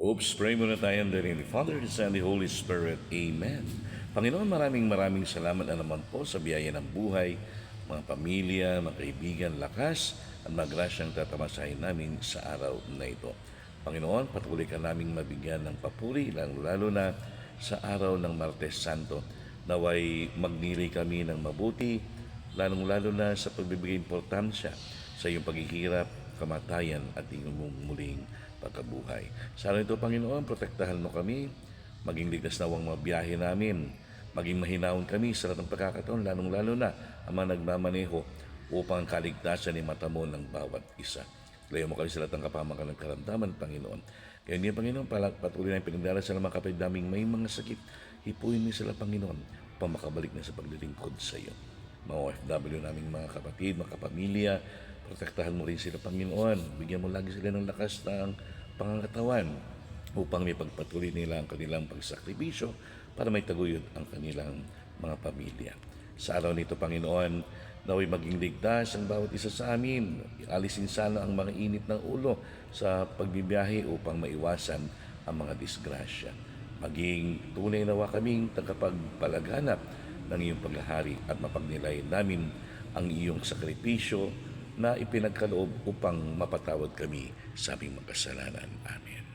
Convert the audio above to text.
Oops, pray muna tayo in the name of the Father, the Son, and the Holy Spirit. Amen. Panginoon, maraming salamat na naman po sa biyaya ng buhay, mga pamilya, mga kaibigan, lakas, at mga grasyang tatamasahin namin sa araw na ito. Panginoon, patuloy ka naming mabigyan ng papuri, lalo na sa araw ng Martes Santo. Naway magnilay kami ng mabuti, lalong-lalo na sa pagbibigay importansya sa iyong paghihirap, kamatayan at iyong muling pagkabuhay. Sa araw ito, Panginoon, protektahan mo kami, maging ligtas na ang mga biyahe namin, maging mahinahon kami sa lahat ng pagkakataon, lalong-lalo na ang mga nagmamaneho upang kaligtasan ni mata mo ng bawat isa. Layo mo kami sa lahat ng kapamakan ng karamdaman, Panginoon. Kaya niya, Panginoon, patuloy na pinagdarasal ng mga kapatid naming may mga sakit. Hipuin niyo sila, Panginoon, upang makabalik na sa paglilingkod sa iyo. Mga OFW naming mga kapatid, mga kapamilya, protektahan mo rin sila, Panginoon. Bigyan mo lagi sila ng lakas ng pangangatawan upang may pagpatuloy nila ang kanilang pagsakripisyo para may taguyod ang kanilang mga pamilya. Sa araw nito, Panginoon, naway maging ligtas ang bawat isa sa amin. Alisin sana ang mga init ng ulo sa pagbibiyahe upang maiwasan ang mga disgrasya. Maging tunay nawa kaming tagapagpalaganap ng iyong paghahari at mapagnilay namin ang iyong sakripisyo na ipinagkaloob upang mapatawad kami sa aming makasalanan. Amen.